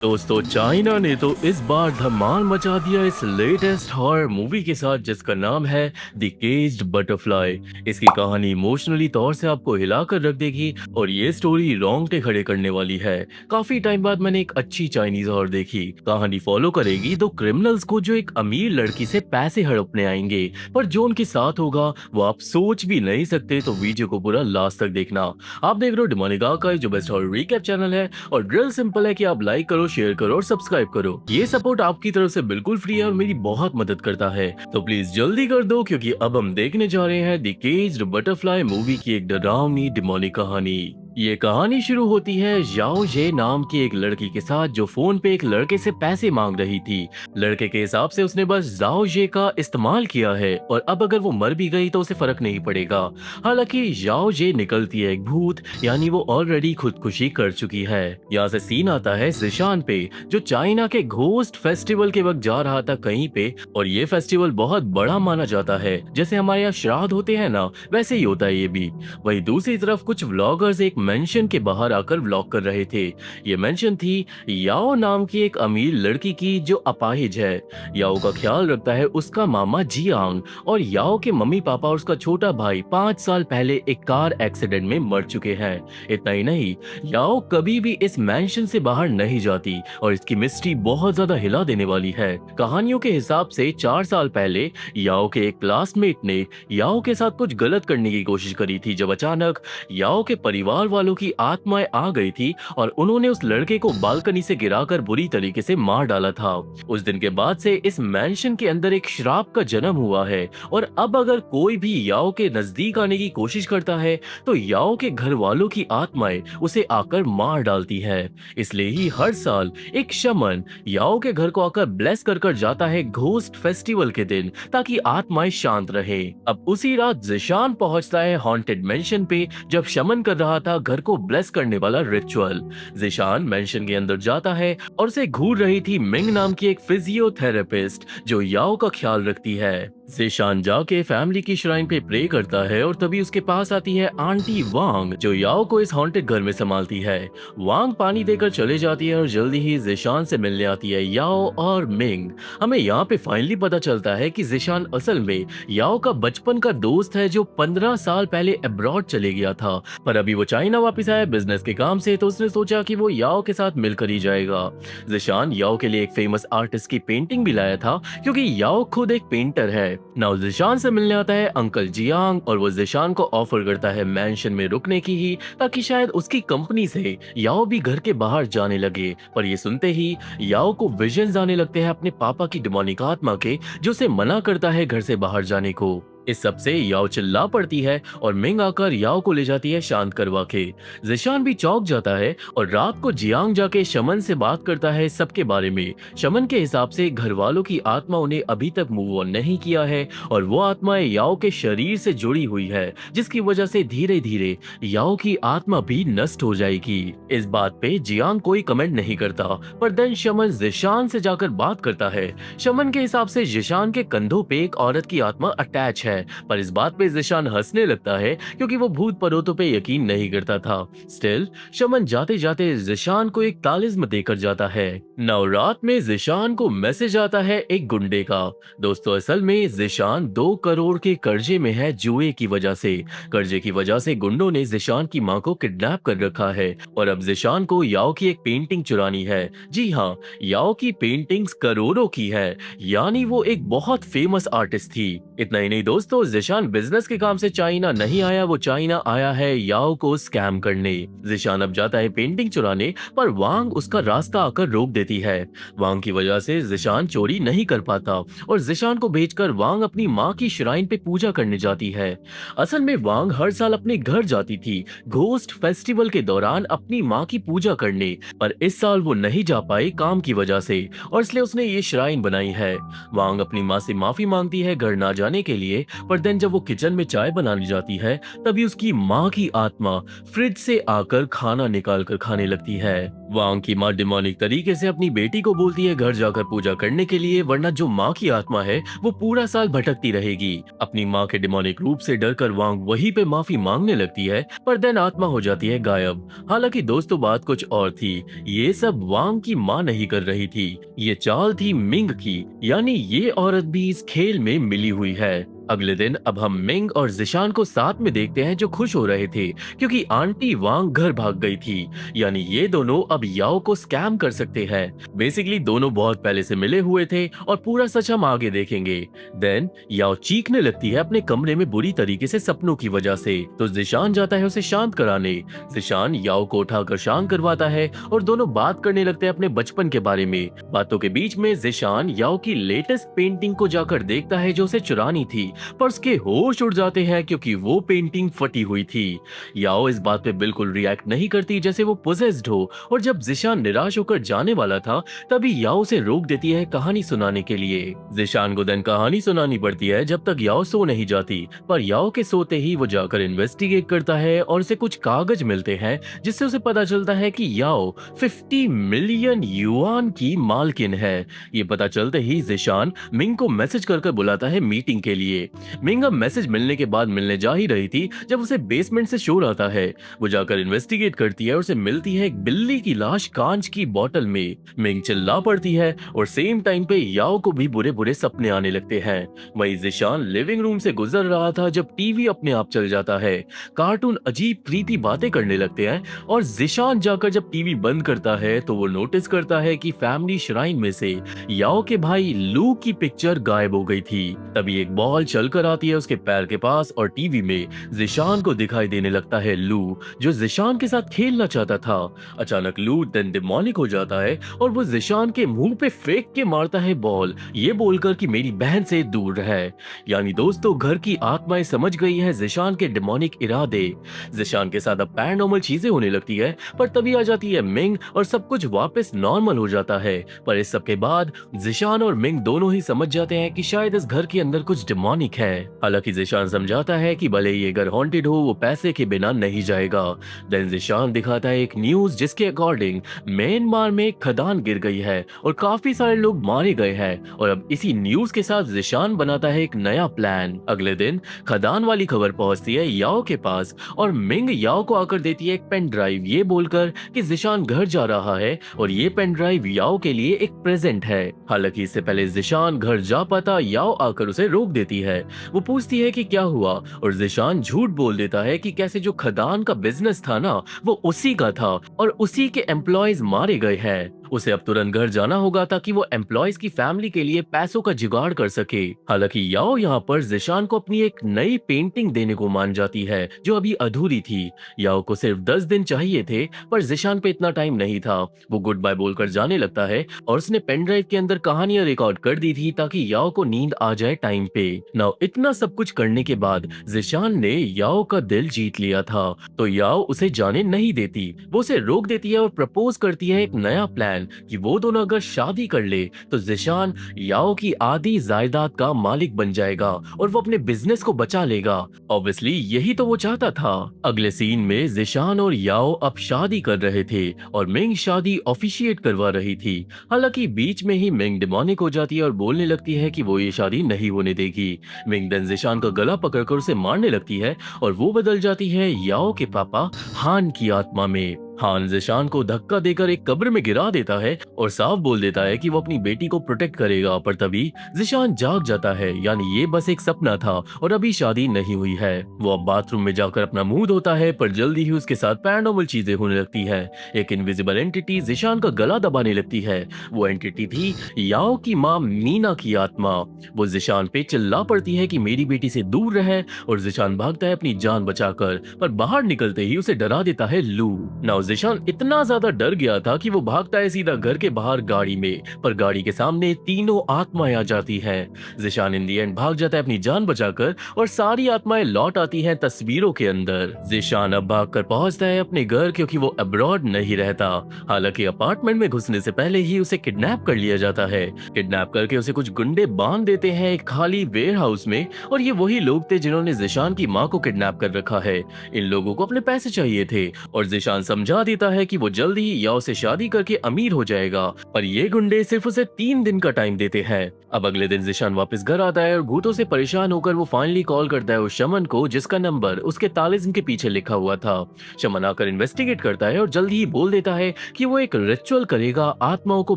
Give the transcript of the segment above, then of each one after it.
दोस्तों चाइना ने तो इस बार धमाल मचा दिया इस लेटेस्ट हॉरर मूवी के साथ जिसका नाम है द केज्ड बटरफ्लाई। इसकी कहानी इमोशनली तौर से आपको हिलाकर रख देगी और ये स्टोरी रोंगटे खड़े करने वाली है। काफी टाइम बाद मैंने एक अच्छी चाइनीज हॉरर देखी। कहानी फॉलो करेगी दो क्रिमिनल्स को जो एक अमीर लड़की से पैसे हड़पने आएंगे, पर जो उनके साथ होगा वो आप सोच भी नहीं सकते। तो वीडियो को पूरा लास्ट तक देखना। आप देख रहे हो डिमोनिका का जो बेस्ट हॉरर रिकैप चैनल है, और ड्रिल सिंपल है कि आप लाइक करो, शेयर करो और सब्सक्राइब करो। ये सपोर्ट आपकी तरफ से बिल्कुल फ्री है और मेरी बहुत मदद करता है, तो प्लीज जल्दी कर दो क्योंकि अब हम देखने जा रहे हैं द केज्ड बटरफ्लाई मूवी की एक डरावनी डिमोनिक कहानी। ये कहानी शुरू होती है याओ जे नाम की एक लड़की के साथ जो फोन पे एक लड़के से पैसे मांग रही थी। लड़के के हिसाब से उसने बस जाओ जे का इस्तेमाल किया है और अब अगर वो मर भी गई तो उसे फर्क नहीं पड़ेगा। हालांकि याओ जे निकलती है एक भूत, यानी वो ऑलरेडी खुदकुशी कर चुकी है। यहाँ से सीन आता है जिशान पे, जो चाइना के घोस्ट फेस्टिवल के वक्त जा रहा था कहीं पे, और ये फेस्टिवल बहुत बड़ा माना जाता है। जैसे हमारे यहाँ श्राद्ध होते हैं ना, वैसे ही होता है ये भी। वही दूसरी तरफ कुछ व्लॉगर्स एक मेंशन के बाहर आकर व्लॉग कर रहे थे। ये मेंशन थी याओ नाम की एक अमीर लड़की की जो अपाहिज है। याओ का ख्याल रखता है उसका मामा जियांग, और याओ के मम्मी पापा और उसका छोटा भाई 5 साल पहले एक कार एक्सीडेंट में मर चुके हैं। इतना ही नहीं, याओ कभी भी इस मेंशन से बाहर नहीं जाती और इसकी मिस्ट्री बहुत ज्यादा हिला देने वाली है। कहानियों के हिसाब से 4 साल पहले याओ के एक क्लासमेट ने याओ के साथ कुछ गलत करने की कोशिश करी थी, जब अचानक याओ के परिवार वालों की आत्माएं आ गई थी और उन्होंने उस लड़के को बालकनी से गिराकर बुरी तरीके से मार डाला था। उस दिन के बाद से इस मैंशन के अंदर एक श्राप का जन्म हुआ है, और अब अगर कोई भी याओ के नजदीक आने की कोशिश करता है तो याओ के घर वालों की आत्माएं उसे आकर मार डालती है। इसलिए ही हर साल एक शमन याओ के घर को आकर ब्लेस कर कर जाता है घोस्ट फेस्टिवल के दिन, ताकि आत्माएं शांत रहे। अब उसी रात जिशान पहुंचता है हॉन्टेड मेंशन पे जब शमन कर रहा था घर को ब्लेस करने वाला रिचुअल। जिशान मेंशन के अंदर जाता है और उसे घूर रही थी मिंग नाम की एक फिजियोथेरेपिस्ट जो याओ का ख्याल रखती है। जिशान जाके फैमिली की श्राइन पे प्रे करता है और तभी उसके पास आती है आंटी वांग जो याओ को इस हॉन्टेड घर में संभालती है। वांग पानी देकर चले जाती है और जल्दी ही जिशान से मिलने आती है याओ और मिंग। हमें यहाँ पे फाइनली पता चलता है कि जिशान असल में याओ का बचपन का दोस्त है जो 15 साल पहले अब्रॉड चले गया था, पर अभी वो चाइना वापस आया बिजनेस के काम से, तो उसने सोचा कि वो याओ के साथ मिलकर ही जाएगा। जिशान याओ के लिए एक फेमस आर्टिस्ट की पेंटिंग भी लाया था क्योंकि याओ खुद एक पेंटर है। नाउ जिशान से मिलने आता है अंकल जियांग और वो जिशान को ऑफर करता है मेंशन में रुकने की ही, ताकि शायद उसकी कंपनी से याओ भी घर के बाहर जाने लगे। पर ये सुनते ही याओ को विजन्स आने लगते हैं अपने पापा की डिमोनिक आत्मा के, जो उसे मना करता है घर से बाहर जाने को। इस सब से याओ चिल्ला पड़ती है और मिंग आकर याओ को ले जाती है शांत करवा के। जिशान भी चौंक जाता है और रात को जियांग जाके शमन से बात करता है सबके बारे में। शमन के हिसाब से घर वालों की आत्मा उन्हें अभी तक मूव ऑन नहीं किया है और वो आत्माएं याओ के शरीर से जुड़ी हुई है, जिसकी वजह से धीरे धीरे याओ की आत्मा भी नष्ट हो जाएगी। इस बात पे जियांग कोई कमेंट नहीं करता, पर देन शमन जिशान से जाकर बात करता है। शमन के हिसाब से जिशान के कंधों पे एक औरत की आत्मा अटैच है, पर इस बात पे जिशान हंसने लगता है क्योंकि वो भूत प्रेतों पे यकीन नहीं करता था। स्टिल शमन जाते जाते जिशान को एक तालिस्म देकर जाता है। नौ रात में जिशान को मैसेज आता है एक गुंडे का। दोस्तों असल में जिशान 2 करोड़ के कर्जे में है जुए की वजह से। कर्जे की वजह से गुंडों ने जिशान की मां को किडनैप कर रखा है और अब जिशान को याओ की एक पेंटिंग चुरानी है। जी हाँ, याओ की पेंटिंग्स करोड़ों की है, यानी वो एक बहुत फेमस आर्टिस्ट थी। इतना ही नहीं दोस्तों, जिशान बिजनेस के काम से चाइना नहीं आया, वो चाइना आया है याओ को स्कैम करने। जिशान अब जाता है पेंटिंग चुराने, पर वांग उसका रास्ता आकर रोक देती है। वांग की वजह से जिशान चोरी नहीं कर पाता और जिशान को भेजकर वांग अपनी माँ की श्राइन पे पूजा करने जाती है। असल में वांग हर साल अपने घर जाती थी घोस्ट फेस्टिवल के दौरान अपनी माँ की पूजा करने, पर इस साल वो नहीं जा पाई काम की वजह से और इसलिए उसने ये श्राइन बनाई है। वांग अपनी माँ से माफी मांगती है घर ना जाने के लिए पर देन जब वो किचन में चाय बनाने जाती है तभी उसकी माँ की आत्मा फ्रिज से आकर खाना निकाल कर खाने लगती है। वांग की माँ डिमोनिक तरीके से अपनी बेटी को बोलती है घर जाकर पूजा करने के लिए, वरना जो माँ की आत्मा है वो पूरा साल भटकती रहेगी। अपनी माँ के डिमोनिक रूप से डरकर वांग वहीं पे माफी मांगने लगती है, पर देन आत्मा हो जाती है गायब। हालांकि दोस्तों बात कुछ और थी। ये सब वांग की माँ नहीं कर रही थी, ये चाल थी मिंग की, यानी ये औरत भी इस खेल में मिली हुई है। अगले दिन अब हम मिंग और जिशान को साथ में देखते हैं जो खुश हो रहे थे क्योंकि आंटी वांग घर भाग गई थी। यानी ये दोनों अब याओ को स्कैम कर सकते हैं। बेसिकली दोनों बहुत पहले से मिले हुए थे और पूरा सच हम आगे देखेंगे। देन याओ चीखने लगती है अपने कमरे में बुरी तरीके से सपनों की वजह से, तो जिशान जाता है उसे शांत कराने। जिशान याओ को उठाकर शांत करवाता है और दोनों बात करने लगते हैं अपने बचपन के बारे में। बातों के बीच में जिशान याओ की लेटेस्ट पेंटिंग को जाकर देखता है जो उसे चुरानी थी, पर उसके होश उड़ जाते हैं क्योंकि वो पेंटिंग फटी हुई थी। याओ इस बात पे बिल्कुल रिएक्ट नहीं करती जैसे वो पोजेस्ड हो, और जब जिशान निराश होकर जाने वाला था तभी याओ उसे रोक देती है कहानी सुनाने के लिए। जिशान को देन कहानी सुनानी पड़ती है जब तक याओ सो नहीं जाती, पर याओ के सोते ही वो जाकर इन्वेस्टिगेट करता है और उसे कुछ कागज मिलते हैं जिससे उसे पता चलता है कि याओ 50 मिलियन युआन की मालकिन है। ये पता चलते ही जिशान मिंग को मैसेज कर बुलाता है मीटिंग के लिए। मिंग अब मैसेज मिलने के बाद मिलने जा ही रही थी जब उसे बेसमेंट से शोर आता है। वो जाकर इन्वेस्टिगेट करती है और उसे मिलती है एक बिल्ली की लाश कांच की बोतल में। मिंग चिल्ला पड़ती है और सेम टाइम पे याओ को भी बुरे बुरे सपने आने लगते हैं। वहीं जिशान लिविंग रूम से गुजर रहा था जब टीवी अपने आप चल जाता है। कार्टून अजीब प्रीति बातें करने लगते हैं और जिशान जाकर जब टीवी बंद करता है तो वो नोटिस करता है कि फैमिली श्राइन में से याओ के भाई लू की पिक्चर गायब हो गई थी। तभी एक बॉल चलकर आती है उसके पैर के पास और टीवी में जिशान को दिखाई देने लगता है लू, जो जिशान के साथ खेलना चाहता था। अचानक लू देन डिमोनिक हो जाता है और वो जिशान के मुंह पे फेंक के मारता है बॉल, ये बोलकर कि मेरी बहन से दूर रहे। यानी दोस्तों घर की आत्माएं समझ गई है जिशान के डिमोनिक इरादे। जिशान के साथ अब पैरानॉर्मल चीजें होने लगती है, पर तभी आ जाती है मिंग और सब कुछ वापस नॉर्मल हो जाता है। पर इस सब के बाद जिशान और मिंग दोनों ही समझ जाते हैं कि शायद इस घर के अंदर कुछ डिमोनिक है। हालांकि जिशान समझाता है कि भले ये घर हॉन्टेड हो वो पैसे के बिना नहीं जाएगा। देन जिशान दिखाता है एक न्यूज जिसके अकॉर्डिंग म्यांमार में एक खदान गिर गई है और काफी सारे लोग मारे गए हैं, और अब इसी न्यूज के साथ जिशान बनाता है एक नया प्लान। अगले दिन खदान वाली खबर पहुंचती है याओ के पास और मिंग याओ को आकर देती है एक पेन ड्राइव, ये बोलकर कि जिशान घर जा रहा है और ये पेन ड्राइव याओ के लिए एक प्रेजेंट है। हालांकि इससे पहले जिशान घर जा पाता याओ आकर उसे रोक देती है। वो पूछती है कि क्या हुआ और जिशान झूठ बोल देता है कि कैसे जो खदान का बिजनेस था ना वो उसी का था और उसी के एम्प्लॉयज मारे गए हैं। उसे अब तुरंत घर जाना होगा ताकि वो एम्प्लॉयज की फैमिली के लिए पैसों का जुगाड़ कर सके। हालांकि याओ यहाँ पर जिशान को अपनी एक नई पेंटिंग देने को मान जाती है जो अभी अधूरी थी। याओ को सिर्फ 10 दिन चाहिए थे, पर जिशान पे इतना टाइम नहीं था। वो गुड बाय बोलकर जाने लगता है और उसने पेन ड्राइव के अंदर कहानियां रिकॉर्ड कर दी थी ताकि याओ को नींद आ जाए टाइम पे। नाउ इतना सब कुछ करने के बाद जिशान ने याओ का दिल जीत लिया था, तो याओ उसे जाने नहीं देती। वो उसे रोक देती है और प्रपोज करती है एक नया प्लान कि वो दोनों अगर शादी कर ले तो जिशान याओ की आधी जायदाद का मालिक बन जाएगा और वो अपने बिजनेस को बचा लेगा। ऑब्वियसली यही तो वो चाहता था। अगले सीन में जिशान और याओ अब शादी कर रहे थे और मिंग शादी ऑफिशिएट करवा रही थी। हालांकि बीच में ही मिंग डिमोनिक हो जाती है और बोलने लगती है कि वो ये शादी नहीं होने देगी। मिंग देन जिशान का गला पकड़कर उसे मारने लगती है और वो बदल जाती है याओ के पापा हान की आत्मा में। हान जिशान को धक्का देकर एक कब्र में गिरा देता है और साफ बोल देता है कि वो अपनी बेटी को प्रोटेक्ट करेगा, पर तभी जिशान जाग जाता है। यानी ये बस एक सपना था और अभी शादी नहीं हुई है। वो अब बाथरूम में जाकर अपना मुंह धोता है, पर जल्दी ही उसके साथ पैरानॉर्मल चीजें होने लगती है। एक इनविजिबल एंटिटी जिशान का गला दबाने लगती है। वो एंटिटी थी याओ की माँ मीना की आत्मा। वो जिशान पे चिल्ला पड़ती है कि मेरी बेटी से दूर रहे और जिशान भागता है अपनी जान बचाकर, पर बाहर निकलते ही उसे डरा देता है लू। नाउ जिशान इतना ज्यादा डर गया था कि वो भागता है सीधा घर के बाहर गाड़ी में, पर गाड़ी के सामने तीनों आत्माएं आ जाती हैं। जिशान इन दी एंड भाग जाता है अपनी जान बचाकर और सारी आत्माएं लौट आती हैं तस्वीरों के अंदर। जिशान अब भागकर पहुंचता है अपने घर क्योंकि वो अब्रॉड नहीं रहता। हालांकि अपार्टमेंट में घुसने से पहले ही उसे किडनैप कर लिया जाता है। किडनैप करके उसे कुछ गुंडे बांध देते हैं एक खाली वेयर हाउस में, और ये वही लोग थे जिन्होंने जिशान की माँ को किडनैप कर रखा है। इन लोगों को अपने पैसे चाहिए थे और जिशान समझा देता है कि वो जल्दी ही याओ से शादी करके अमीर हो जाएगा, पर ये गुंडे सिर्फ उसे 3 दिन का टाइम देते हैं। अब अगले दिन जिशान वापस घर आता है और भूतों से परेशान होकर वो फाइनली कॉल करता है उस शमन को जिसका नंबर उसके तालिस्म के पीछे लिखा हुआ था। शमन आकर इन्वेस्टिगेट करता है और जल्दी ही बोल देता है कि वो एक रिचुअल करेगा आत्माओं को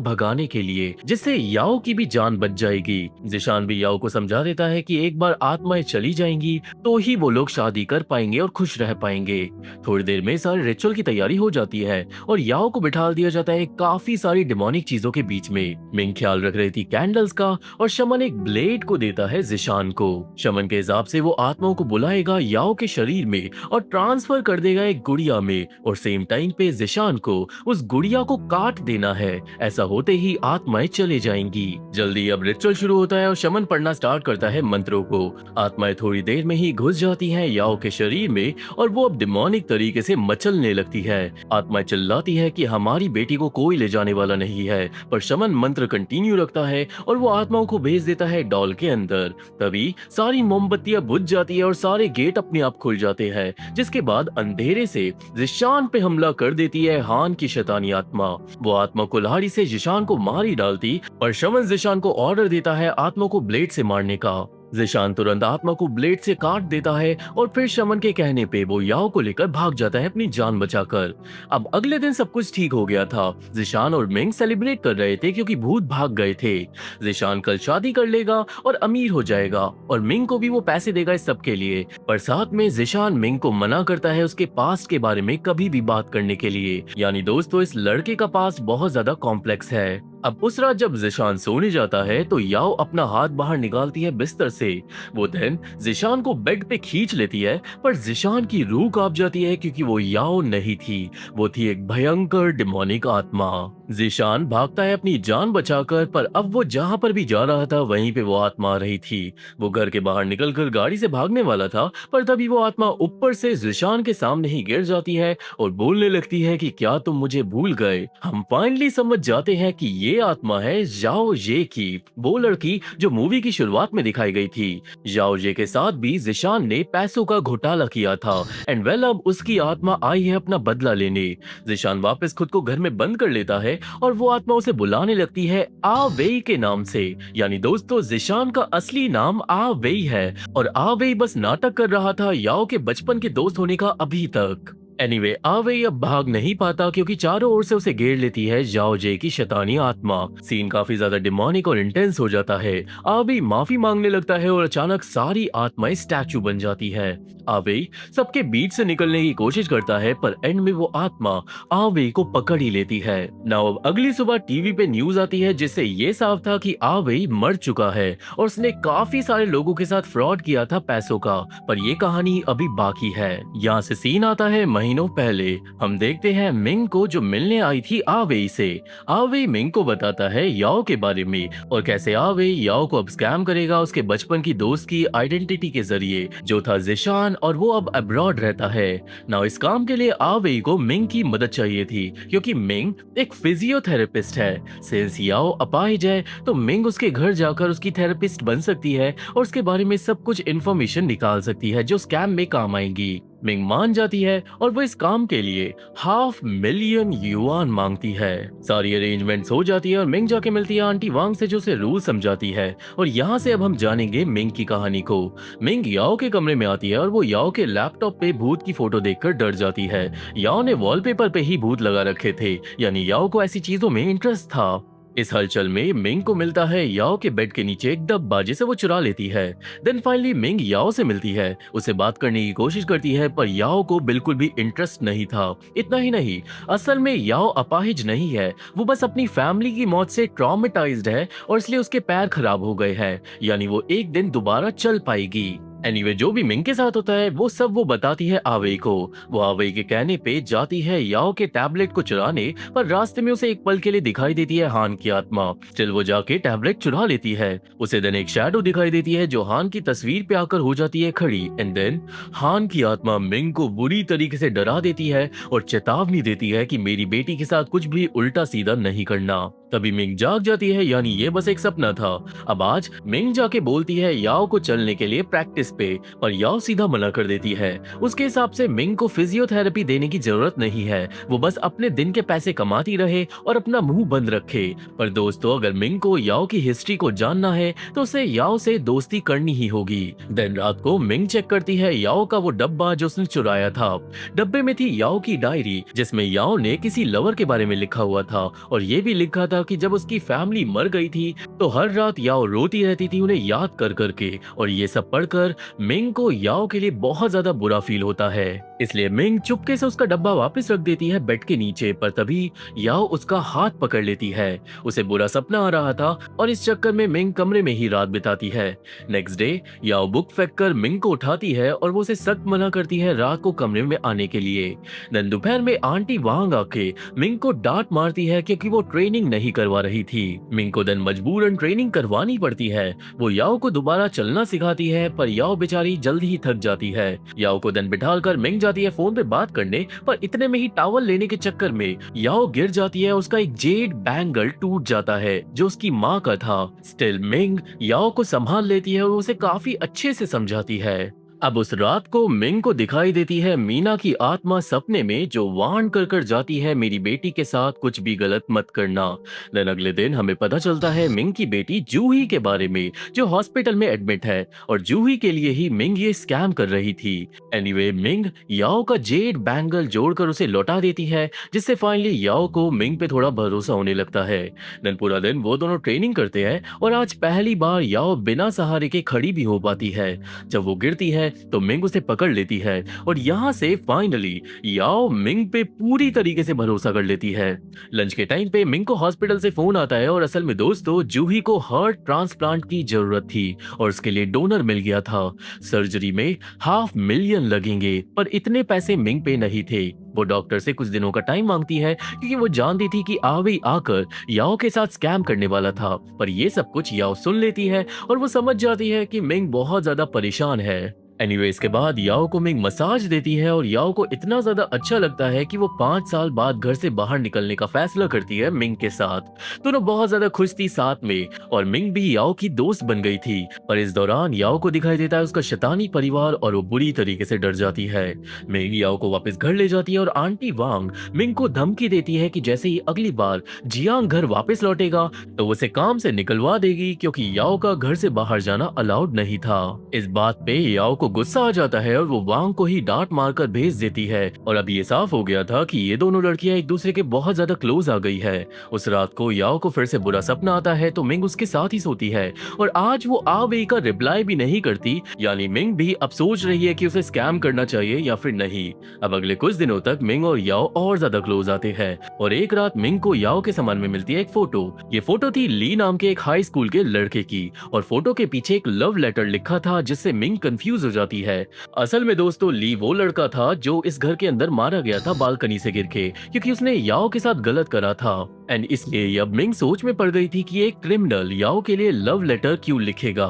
भगाने के लिए, जिससे याओ की भी जान बच जाएगी। जिशान भी याओ को समझा देता है कि एक बार आत्माएं चली जाएंगी तो ही वो लोग शादी कर पाएंगे और खुश रह पाएंगे। थोड़ी देर में सारे रिचुअल की तैयारी हो जाती है और याओ को बिठा दिया जाता है काफी सारी डिमोनिक चीजों के बीच में। मिंग ख्याल रख रही थी कैंडल्स का और शमन एक ब्लेड को देता है जिशान को। शमन के हिसाब से वो आत्माओं को बुलाएगा याओ के शरीर में और ट्रांसफर कर देगा एक गुड़िया में, और सेम टाइम पे जिशान को उस गुड़िया को काट देना है। ऐसा होते ही आत्माएं चले जाएंगी। जल्दी अब रिचुअल शुरू होता है और शमन पढ़ना स्टार्ट करता है मंत्रों को। आत्माएं थोड़ी देर में ही घुस जाती हैं याओ के शरीर में और वो अब डिमोनिक तरीके से मचलने लगती है। आत्माएं चिल्लाती है कि हमारी बेटी को कोई ले जाने वाला नहीं है, पर शमन मंत्र कंटिन्यू रखता है और वो आत्माओं को भेज देता है डॉल के अंदर। तभी सारी मोमबत्तियां बुझ जाती है और सारे गेट अपने आप खुल जाते हैं, जिसके बाद अंधेरे से जिशान पे हमला कर देती है हान की शैतानी आत्मा। वो आत्मा कुल्हाड़ी से जिशान को मार ही डालती, पर शमन जिशान को ऑर्डर देता है आत्मा को ब्लेड से मारने का। जिशान तुरंत आत्मा को ब्लेड से काट देता है और फिर शमन के कहने पे वो याओ को लेकर भाग जाता है अपनी जान बचाकर। अब अगले दिन सब कुछ ठीक हो गया था। जिशान और मिंग सेलिब्रेट कर रहे थे क्योंकि भूत भाग गए थे। जिशान कल शादी कर लेगा और अमीर हो जाएगा और मिंग को भी वो पैसे देगा इस सब के लिए, पर साथ में जिशान मिंग को मना करता है उसके पास्ट के बारे में कभी भी बात करने के लिए। यानी दोस्तों, इस लड़के का पास्ट बहुत ज्यादा कॉम्प्लेक्स है। अब उस रात जब जिशान सोने जाता है तो याओ अपना हाथ बाहर निकालती है बिस्तर से। वो देन जिशान को बेड पे खींच लेती है, पर जिशान की रूह कांप जाती है क्योंकि वो याओ नहीं थी, वो थी एक भयंकर डिमोनिक आत्मा। जिशान भागता है अपनी जान बचाकर, पर अब वो जहां पर भी जा रहा था वहीं पे वो आत्मा आ रही थी। वो घर के बाहर निकलकर गाड़ी से भागने वाला था, पर तभी वो आत्मा ऊपर से जिशान के सामने ही गिर जाती है और बोलने लगती है कि क्या तुम मुझे भूल गए। हम फाइनली समझ जाते हैं कि ये आत्मा है जाओ ये की, वो लड़की जो मूवी की शुरुआत में दिखाई गई थी। जाओ ये के साथ भी जिशान ने पैसों का घोटाला किया था एंड वेल अब उसकी आत्मा आई है अपना बदला लेने। जिशान वापस खुद को घर में बंद कर लेता है और वो आत्मा उसे बुलाने लगती है आ वेई के नाम से। यानी दोस्तों, जिशान का असली नाम आ वेई है और आ वेई बस नाटक कर रहा था याओ के बचपन के दोस्त होने का अभी तक। एनीवे, आवेई अब भाग नहीं पाता क्योंकि चारों ओर से उसे घेर लेती है जाओ जे की शैतानी आत्मा। सीन काफी ज्यादा डिमोनिक और इंटेंस हो जाता है। आवेई माफी मांगने लगता है और अचानक सारी आत्माएं स्टैचू बन जाती है। आवेई सबके बीच से निकलने की कोशिश करता है, पर एंड में वो आत्मा आवेई को पकड़ ही लेती है। नाउ अब अगली सुबह टीवी पे न्यूज आती है जिससे ये साफ था कि आवेई मर चुका है और उसने काफी सारे लोगों के साथ फ्रॉड किया था पैसों का, पर ये कहानी अभी बाकी है। यहाँ से सीन आता है महीनों पहले। हम देखते हैं मिंग को जो मिलने आई थी आवेई से। आवेई मिंग को बताता है याओ के बारे में और कैसे आवेई याओ को अब स्कैम करेगा उसके बचपन की दोस्त की आइडेंटिटी के जरिए जो था जिशान, और वो अब अब्रॉड रहता है। नाउ इस काम के लिए आवेई को मिंग की मदद चाहिए थी क्योंकि मिंग एक फिजियोथेरेपिस्ट है। सिंस याओ अपाहिज है तो मिंग उसके घर जाकर उसकी थेरेपिस्ट बन सकती है और उसके बारे में सब कुछ इन्फॉर्मेशन निकाल सकती है जो स्कैम में काम आएंगी। मिंग मान जाती है और वो इस काम के लिए $500,000 युआन मांगती है। सारी अरेंजमेंट्स हो जाती है और मिंग जाके मिलती है आंटी वांग से जो उसे रूल समझाती है। और यहाँ से अब हम जानेंगे मिंग की कहानी को। मिंग याओ के कमरे में आती है और वो याओ के लैपटॉप पे भूत की फोटो देखकर डर जाती है। याओ ने वॉलपेपर पे ही भूत लगा रखे थे, यानी याओ को ऐसी चीजों में इंटरेस्ट था। इस हलचल में मिंग को मिलता है याओ के बेड के नीचे एक डब्बा जिसे वो चुरा लेती है। देन फाइनली मिंग याओ से मिलती है, उसे बात करने की कोशिश करती है, पर याओ को बिल्कुल भी इंटरेस्ट नहीं था। इतना ही नहीं, असल में याओ अपाहिज नहीं है, वो बस अपनी फैमिली की मौत से ट्रॉमेटाइज्ड है और इसलिए उसके पैर खराब हो गए हैं, यानी वो एक दिन दोबारा चल पाएगी। एनीवे जो भी मिंग के साथ होता है वो बताती है आवेई को। वो आवेई के कहने पे जाती है याओ के टैबलेट को चुराने, पर रास्ते में उसे एक पल के लिए दिखाई देती है हान की आत्मा। चल वो जाके टैबलेट चुरा लेती है। उसे देन एक शैडो दिखाई देती है जो हान की तस्वीर पे आकर हो जाती है खड़ी। एंड देन हान की आत्मा मिंग को बुरी तरीके से डरा देती है और चेतावनी देती है कि मेरी बेटी के साथ कुछ भी उल्टा सीधा नहीं करना। तभी मिंग जाग जाती है, यानी ये बस एक सपना था। अब आज मिंग जाके बोलती है याओ को चलने के लिए प्रैक्टिस पे, पर याओ सीधा मना कर देती है। उसके हिसाब से मिंग को फिजियोथेरेपी देने की जरूरत नहीं है, वो बस अपने दिन के पैसे कमाती रहे और अपना मुंह बंद रखे। पर दोस्तों, अगर मिंग को याओ की हिस्ट्री को जानना है तो उसे याओ से दोस्ती करनी ही होगी। दिन रात को मिंग चेक करती है याओ का वो डब्बा जो उसने चुराया था। डब्बे में थी याओ की डायरी, जिसमें याओ ने किसी लवर के बारे में लिखा हुआ था, और ये भी लिखा था कि जब उसकी फैमिली मर गई थी तो हर रात याओ रोती रहती थी उन्हें याद कर करके। और ये सब पढ़कर मिंग को याओ के लिए बहुत ज्यादा बुरा फील होता है, इसलिए मिंग चुपके से उसका डब्बा वापस रख देती है बेड के नीचे। पर तभी याओ उसका हाथ पकड़ लेती है। उसे बुरा सपना आ रहा था और इस चक्कर में मिंग कमरे में ही रात बिताती है। नेक्स्ट डे याओ बुक फेंक कर मिंग को उठाती है और वो उसे सख्त मना करती है रात को कमरे में आने के लिए। दिन दोपहर में आंटी वांग आके मिंग को डांट मारती है क्योंकि वो ट्रेनिंग नहीं करवा रही थी। मिंग को दिन मजबूरन ट्रेनिंग करवानी पड़ती है। वो याओ को दोबारा चलना सिखाती है, पर याओ बेचारी जल्दी ही थक जाती है। याओ को दिन बिठाकर मिंग जाती है फोन पे बात करने, पर इतने में ही टॉवल लेने के चक्कर में याओ गिर जाती है। उसका एक जेड बैंगल टूट जाता है जो उसकी माँ का था। स्टिल मिंग याओ को संभाल लेती है और उसे काफी अच्छे से समझाती है। अब उस रात को मिंग को दिखाई देती है मीना की आत्मा सपने में, जो वार्न कर कर जाती है मेरी बेटी के साथ कुछ भी गलत मत करना। देन अगले दिन हमें पता चलता है मिंग की बेटी जूही के बारे में, जो हॉस्पिटल में एडमिट है, और जूही के लिए ही मिंग ये स्कैम कर रही थी। एनीवे मिंग याओ का जेड बैंगल जोड़कर उसे लौटा देती है, जिससे फाइनली याओ को मिंग पे थोड़ा भरोसा होने लगता है। देन पूरा दिन वो दोनों ट्रेनिंग करते हैं और आज पहली बार याओ बिना सहारे के खड़ी भी हो पाती है। जब वो गिरती है तो मिंग उसे पकड़ लेती है और यहाँ से फाइनली याओ मिंग पे पूरी तरीके से भरोसा कर लेती है। लंच के टाइम पे मिंग को हॉस्पिटल से फोन आता है और असल में दोस्तों जूही को हार्ट ट्रांसप्लांट की जरूरत थी और उसके लिए डोनर मिल गया था। सर्जरी में 500,000 लगेंगे, पर इतने पैसे मिंग पे नहीं थे। वो डॉक्टर से कुछ दिनों का टाइम मांगती है क्योंकि वो जानती थी कि आवेई आकर याओ के साथ स्कैम करने वाला था। पर ये सब कुछ याओ सुन लेती है और वो समझ जाती है कि मिंग बहुत ज्यादा परेशान है। एनीवे इसके बाद याओ को मिंग मसाज देती है और याओ को इतना ज्यादा अच्छा लगता है कि वो 5 साल बाद घर से बाहर निकलने का फैसला करती है मिंग के साथ। दोनों बहुत ज्यादा खुश थी साथ में, और मिंग भी याओ की दोस्त बन गई थी। पर इस दौरान याओ को दिखाई देता है उसका शैतानी परिवार और वो बुरी तरीके से डर जाती है। मिंग याओ को वापस घर ले जाती है और आंटी वांग मिंग को धमकी देती है कि जैसे ही अगली बार जियांग घर वापस लौटेगा तो उसे काम से निकलवा देगी, क्योंकि याओ का घर से बाहर जाना अलाउड नहीं था। इस बात पे याओ को गुस्सा आ जाता है और वो वांग को ही डांट मारकर भेज देती है। और अब ये साफ हो गया था कि ये दोनों लड़कियां एक दूसरे के बहुत ज्यादा क्लोज आ गई है। उस रात को याओ को फिर से बुरा सपना आता है तो मिंग उसके साथ ही सोती है, और आज वो आवेई का रिप्लाई भी नहीं करती। यानी मिंग भी अब सोच रही है कि उसे स्कैम करना चाहिए या फिर नहीं। अब अगले कुछ दिनों तक मिंग और याओ और ज्यादा क्लोज आते हैं, और एक रात मिंग को याओ के सामान में मिलती है एक फोटो। ये फोटो थी ली नाम के एक हाई स्कूल के लड़के की, और फोटो के पीछे एक लव लेटर लिखा था, जिससे मिंग कंफ्यूज हो जाती है। असल में दोस्तों ली वो लड़का था जो इस घर के अंदर मारा गया था बालकनी से गिर के, क्योंकि उसने याओ के साथ गलत करा था। एंड इसलिए अब मिंग सोच में पड़ गई थी कि एक क्रिमिनल याओ के लिए लव लेटर क्यों लिखेगा।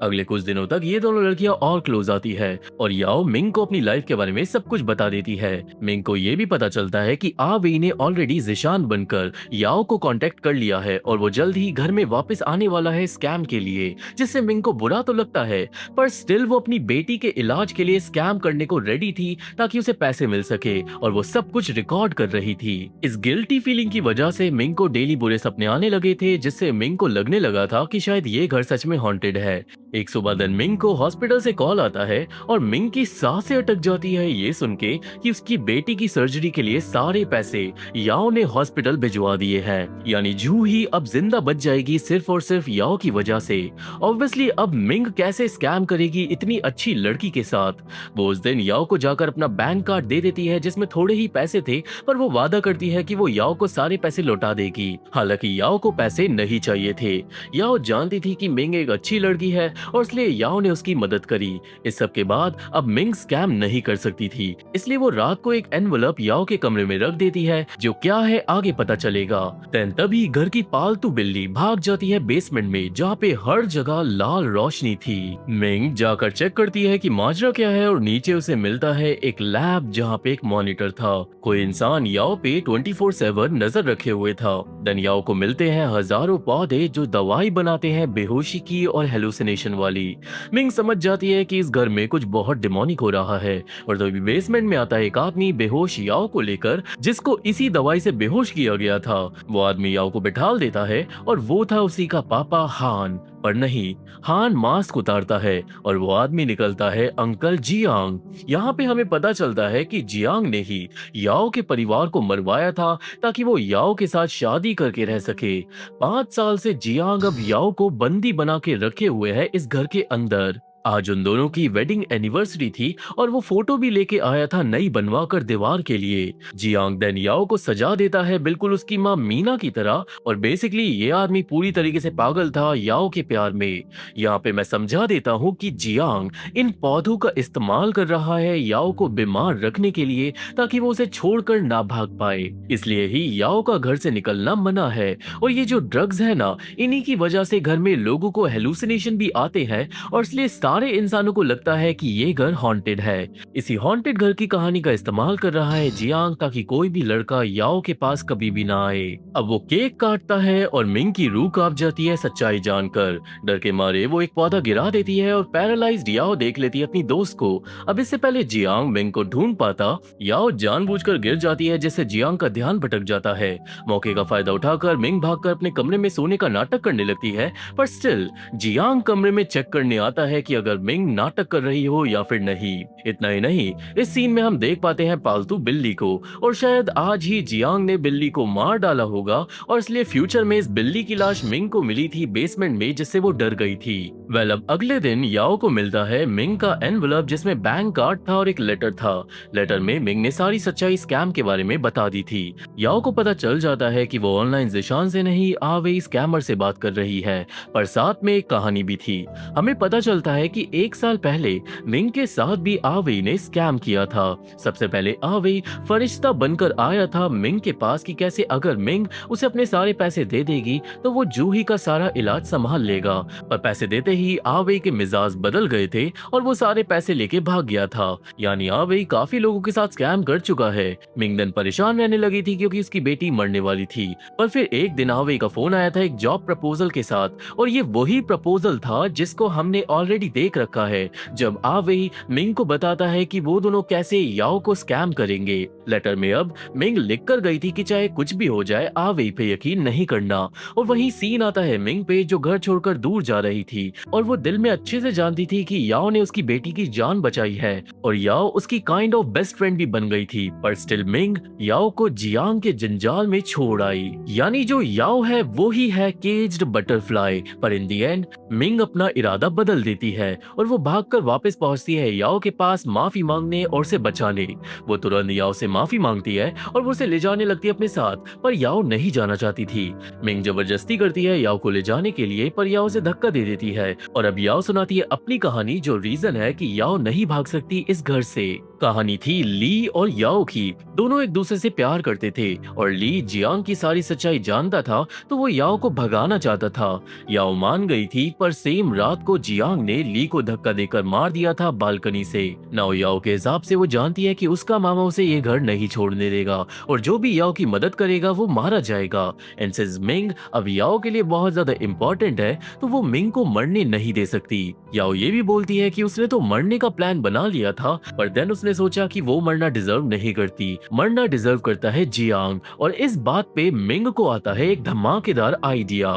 अगले कुछ दिनों तक ये दोनों लड़कियां और क्लोज आती है, और याओ मिंग को अपनी लाइफ के बारे में सब कुछ बता देती है। मिंग को ये भी पता चलता है कि आवेई ने ऑलरेडी जिशान बनकर याओ को कांटेक्ट कर लिया है, और वो जल्द ही घर में वापस आने वाला है स्कैम के लिए। जिससे मिंग को बुरा तो लगता है, पर स्टिल वो अपनी बेटी के इलाज के लिए स्कैम करने को रेडी थी ताकि उसे पैसे मिल सके, और वो सब कुछ रिकॉर्ड कर रही थी। इस गिल्टी फीलिंग की वजह से मिंग को डेली बुरे सपने आने लगे थे, जिससे मिंग को लगने लगा था कि शायद ये घर सच में हॉन्टेड है। एक सुबह दिन मिंग को हॉस्पिटल से कॉल आता है और मिंग की सांसें अटक जाती है ये सुन के कि उसकी बेटी की सर्जरी के लिए सारे पैसे याओ ने हॉस्पिटल भिजवा दिए हैं। यानी जूही अब जिंदा बच जाएगी सिर्फ और सिर्फ याओ की वजह से। ऑब्वियसली अब मिंग कैसे स्कैम करेगी इतनी अच्छी लड़की के साथ। वो उस दिन याओ को जाकर अपना बैंक कार्ड दे देती है जिसमें थोड़े ही पैसे थे, पर वो वादा करती है कि वो याओ को सारे पैसे लौटा देगी। हालांकि याओ को पैसे नहीं चाहिए थे। याओ जानती थी कि मिंग एक अच्छी लड़की है, और इसलिए याओ ने उसकी मदद करी। इस सब के बाद अब मिंग स्कैम नहीं कर सकती थी, इसलिए वो रात को एक एनवलप याओ के कमरे में रख देती है, जो क्या है आगे पता चलेगा। तभी घर की पालतू बिल्ली भाग जाती है बेसमेंट में, जहाँ पे हर जगह लाल रोशनी थी। मिंग जाकर चेक करती है कि माजरा क्या है और नीचे उसे मिलता है एक लैब जहाँ पे एक मॉनिटर था। कोई इंसान याओ पे 24/7 नजर रखे हुए था। देन याओ को मिलते हैं हजारों पौधे जो दवाई बनाते हैं बेहोशी की और हेलुसिनेशन वाली। मिंग समझ जाती है कि इस घर में कुछ बहुत डिमोनिक हो रहा है, और तभी बेसमेंट में आता है एक आदमी बेहोश याओ को लेकर, जिसको इसी दवाई से बेहोश किया गया था। वो आदमी याओ को बिठाल देता है और वो था उसी का पापा हान। पर नहीं, हान मास्क उतारता है और वो आदमी निकलता है अंकल जियांग। यहाँ पे हमें पता चलता है कि जियांग ने ही याओ के परिवार को मरवाया था ताकि वो याओ के साथ शादी करके रह सके। 5 साल से जियांग अब याओ को बंदी बना के रखे हुए है इस घर के अंदर। आज उन दोनों की वेडिंग एनिवर्सरी थी और वो फोटो भी लेके आया था नई बनवा कर दीवार के लिए। जियांग देन याओ को सजा देता है बिल्कुल उसकी माँ मीना की तरह, और बेसिकली ये आदमी पूरी तरीके से पागल था याओ के प्यार में। यहाँ पे मैं समझा देता हूँ कि जियांग इन पौधों का इस्तेमाल कर रहा है याओ को बीमार रखने के लिए, ताकि वो उसे छोड़कर ना भाग पाए। इसलिए ही याओ का घर से निकलना मना है। और ये जो ड्रग्स है ना, इन्हीं की वजह से घर में लोगों को हेलुसिनेशन भी आते हैं, और इसलिए सारे इंसानों को लगता है कि ये घर हॉन्टेड है। इसी हॉन्टेड घर की कहानी का इस्तेमाल कर रहा है जियांग, ताकि कोई भी लड़का याओ के पास कभी भी ना आए। अब वो केक काटता है और मिंग की रूह कांप जाती है सच्चाई जानकर। डर के मारे वो एक पौधा गिरा देती है और पैरालाइज्ड याओ देख लेती है अपनी दोस्त को। अब इससे पहले जियांग मिंग को ढूंढ पाता, याओ जानबूझकर गिर जाती है, जिससे जियांग का ध्यान भटक जाता है। मौके का फायदा उठाकर मिंग भागकर अपने कमरे में सोने का नाटक करने लगती है, पर स्टिल जियांग कमरे में चेक करने आता है कि अगर मिंग नाटक कर रही हो या फिर नहीं। इतना ही नहीं, इस सीन में हम देख पाते हैं पालतू बिल्ली को, और शायद आज ही जियांग ने बिल्ली को मार डाला होगा, और इसलिए फ्यूचर में इस बिल्ली की लाश मिंग को मिली थी बेसमेंट में, जिससे वो डर गई थी। वेल, अब अगले दिन याओ को मिलता है मिंग का एनवलप, जिसमें बैंक कार्ड था और एक लेटर था। लेटर में मिंग ने सारी सच्चाई स्कैम के बारे में बता दी थी। याओ को पता चल जाता है कि वो ऑनलाइन जिशान से नहीं आवेई स्कैमर से बात कर रही है, पर साथ में एक कहानी भी थी। हमें पता चलता है कि 1 साल पहले मिंग के साथ भी आवेई ने स्कैम किया था। सबसे पहले आवेई फरिश्ता बनकर आया था मिंग के पास कि कैसे अगर मिंग उसे अपने सारे पैसे दे देगी तो वो जूही का सारा इलाज संभाल लेगा। पर पैसे देते ही आवेई के मिजाज बदल गए थे और वो सारे पैसे लेके भाग गया था। यानी आवेई काफी लोगों के साथ स्कैम कर चुका है। मिंग दिन परेशान रहने लगी थी क्योंकि उसकी बेटी मरने वाली थी। पर फिर एक दिन आवेई का फोन आया था एक जॉब प्रपोजल के साथ, और ये वही प्रपोजल था जिसको हमने ऑलरेडी देख रखा है, जब आवेई मिंग को बताता है कि वो दोनों कैसे याओ को स्कैम करेंगे। लेटर में अब मिंग लिख कर गई थी कि चाहे कुछ भी हो जाए आवेई पे यकीन नहीं करना। और वही सीन आता है मिंग पे, जो घर छोड़कर दूर जा रही थी, और वो दिल में अच्छे से जानती थी कि याओ ने उसकी बेटी की जान बचाई है, और याओ उसकी काइंड ऑफ बेस्ट फ्रेंड भी बन गई थी। पर स्टिल मिंग याओ को जियांग के जंजाल में छोड़ आई। यानी जो याओ है वो ही है केज्ड बटरफ्लाई। पर इन दी एंड मिंग अपना इरादा बदल देती है और वो भागकर वापस पहुंचती है याओ के पास माफी मांगने और उसे बचाने। वो तुरंत याओ से माफी मांगती है और वो उसे ले जाने लगती है अपने साथ, पर याओ नहीं जाना चाहती थी। मिंग जबरदस्ती करती है याओ को ले जाने के लिए, पर याओ से धक्का दे देती है, और अब याओ सुनाती है अपनी कहानी, जो रीजन है कि याओ नहीं भाग सकती इस घर से। कहानी थी ली और याओ की। दोनों एक दूसरे से प्यार करते थे, और ली जियांग की सारी सच्चाई जानता था, तो वो याओ को भगाना चाहता था। याओ मान गई थी, पर सेम रात को जियांग ने ली को धक्का देकर मार दिया था बालकनी से। नाउ याओ के हिसाब से वो जानती है कि उसका मामा उसे ये घर नहीं छोड़ने देगा, और जो भी याओ की मदद करेगा वो मारा जाएगा। एंड सिंस मिंग अब याओ के लिए बहुत ज्यादा इंपॉर्टेंट है, तो वो मिंग को मरने नहीं दे सकती। याओ ये भी बोलती है कि उसने तो मरने का प्लान बना लिया था, पर देन उसने सोचा कि वो मरना डिजर्व नहीं करती, मरना डिजर्व करता है जियांग। और इस बात पे मिंग को आता है एक धमाकेदार आइडिया।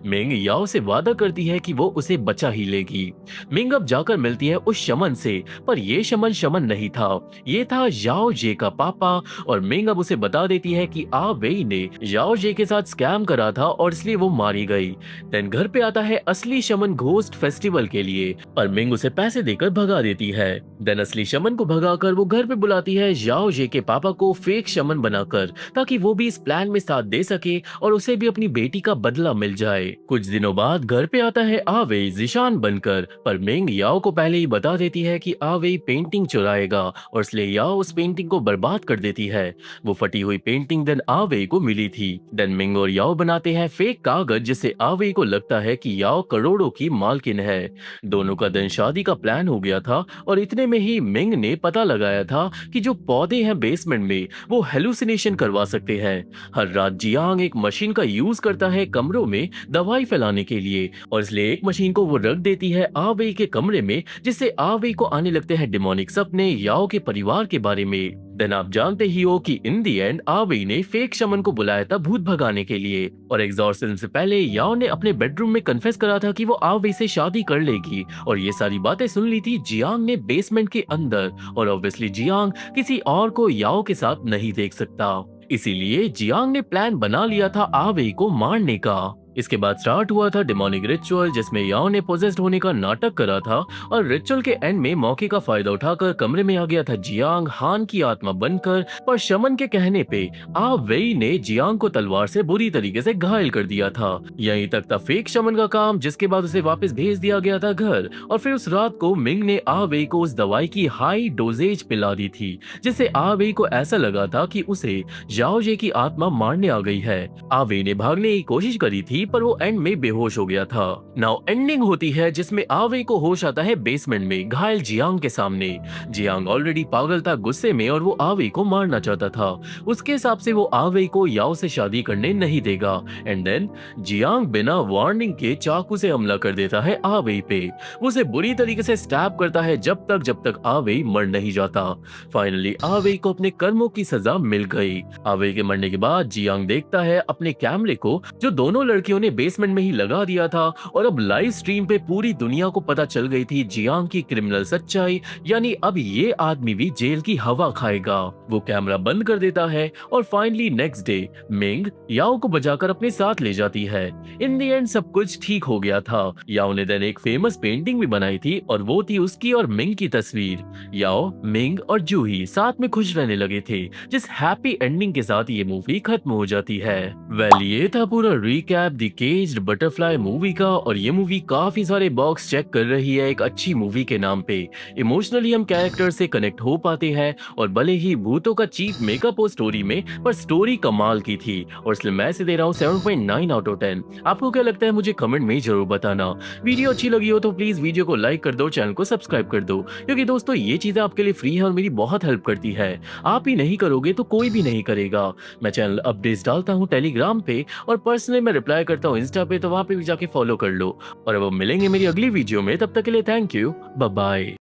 मिंग याओ से वादा करती है कि वो उसे बचा ही लेगी। मिंग अब जाकर मिलती है उस शमन से, पर ये शमन शमन नहीं था, ये था याओ जे का पापा। और मिंग अब उसे बता देती है कि आवेई ने याओ जे के साथ स्कैम करा था और इसलिए वो मारी गई। देन घर पे आता है असली शमन घोष घोस्ट फेस्टिवल के लिए, पर मिंग उसे पैसे देकर भगा देती है। देन असली शमन को भगाकर वो घर पे बुलाती है याओ जे के पापा को फेक शमन बनाकर, ताकि वो भी इस प्लान में साथ दे सके और उसे भी अपनी बेटी का बदला मिल जाए। कुछ दिनों बाद घर पे आता है आवे जिशान बनकर, पर मिंग याओ को पहले ही बता देती है कि आवे पेंटिंग चुराएगा और इसलिए याओ उस पेंटिंग को बर्बाद कर देती है। वो फटी हुई पेंटिंग देन आवे को मिली थी। देन मिंग और याओ बनाते हैं फेक कागज, जिससे आवे को लगता है कि याओ करोड़ों की मालकिन है। दोनों का दिन शादी का प्लान हो गया था और इतने में ही मिंग ने पता लगाया था कि जो पौधे हैं बेसमेंट में वो हेलुसिनेशन करवा सकते हैं। हर रात जियांग एक मशीन का यूज करता है कमरों में दवाई फैलाने के लिए, और इसलिए एक मशीन को वो रख देती है आवे के कमरे में, जिससे आवे को आने लगते हैं डिमोनिक सपने याओ के परिवार के बारे में। देन आप जानते ही हो कि इन दी एंड आवे ने फेक शमन को बुलाया था भूत भगाने के लिए, और एग्जॉर्सिज्म से पहले याओ ने अपने बेडरूम में कन्फेस करा था कि वो आवे से शादी कर लेगी, और ये सारी बातें सुन ली थी जियांग ने बेसमेंट के अंदर, और ऑब्वियसली जियांग किसी और को याओ के साथ नहीं देख सकता। इसीलिए जियांग ने प्लान बना लिया था आवे को मारने का। इसके बाद स्टार्ट हुआ था डिमोनिक रिचुअल, जिसमें याओ ने पोजेस्ड होने का नाटक करा था, और रिचुअल के एंड में मौके का फायदा उठाकर कमरे में आ गया था जियांग हान की आत्मा बनकर। पर शमन के कहने पे आ वेई ने जियांग को तलवार से बुरी तरीके से घायल कर दिया था। यहीं तक था फेक शमन का काम, जिसके बाद उसे वापस भेज दिया गया था घर, और फिर उस रात को मिंग ने आ वेई को उस दवाई की हाई डोजेज पिला दी थी, जिससे आ वेई को ऐसा लगा था कि उसे याओ जे की आत्मा मारने आ गई है। आ वेई ने भागने की कोशिश करी थी, पर वो एंड में बेहोश हो गया था। नाउ एंडिंग होती है जिसमें आवे को होश आता है बेसमेंट में घायल जियांग के सामने। जियांग ऑलरेडी पागल था गुस्से में, और वो आवे को मारना चाहता था। उसके हिसाब से वो आवे को याओ से शादी करने नहीं देगा। एंड देन जियांग बिना वार्निंग के चाकू से हमला कर देता है आवे पे। वो उसे बुरी तरीके से स्टैब करता है जब तक आवे मर नहीं जाता। फाइनली आवे को अपने कर्मों की सजा मिल गई। आवे के मरने के बाद जियांग देखता है अपने कैमरे को, जो दोनों लड़कियों ने बेसमेंट में ही लगा दिया था, और अब लाइव स्ट्रीम पे पूरी दुनिया को पता चल गई थी जियांग की क्रिमिनल सच्चाई, यानी अब ये आदमी भी जेल की हवा खाएगा। वो कैमरा बंद कर देता है, और फाइनली नेक्स्ट डे मिंग याओ को बचाकर अपने साथ ले जाती है। इन द एंड सब कुछ ठीक हो गया था। याओ ने देन एक फेमस पेंटिंग भी बनाई थी, और वो थी उसकी और मिंग की तस्वीर। याओ, मिंग और जूही साथ में खुश रहने लगे थे, जिस हैप्पी एंडिंग के साथ ये मूवी खत्म हो जाती है। वेल, ये था पूरा recap the caged butterfly movie का, और ये मूवी काफी सारे बॉक्स चेक कर रही है एक अच्छी मूवी के नाम पे। इमोशनली हम कैरेक्टर से कनेक्ट हो पाते हैं, और भले ही भूतों का चीप मेकअप हो स्टोरी में, पर स्टोरी कमाल की थी, और इसलिए मैं इसे दे रहा हूँ 7.9 आउट ऑफ 10। आपको क्या लगता है मुझे कमेंट में जरूर बताना। वीडियो अच्छी लगी हो तो प्लीज वीडियो को लाइक कर दो, चैनल को सब्सक्राइब कर दो, क्योंकि दोस्तों ये चीजें आपके लिए फ्री है और मेरी बहुत हेल्प करती है। आप ही नहीं करोगे तो कोई भी नहीं करेगा। मैं चैनल अपडेट्स डालता हूँ टेलीग्राम पे, और पर्सनली मैं रिप्लाई करता हूँ इंस्टा पे, तो वहां पे भी जाके फॉलो कर लो। और अब मिलेंगे मेरी अगली वीडियो में, तब तक के लिए थैंक यू, बाय बाय।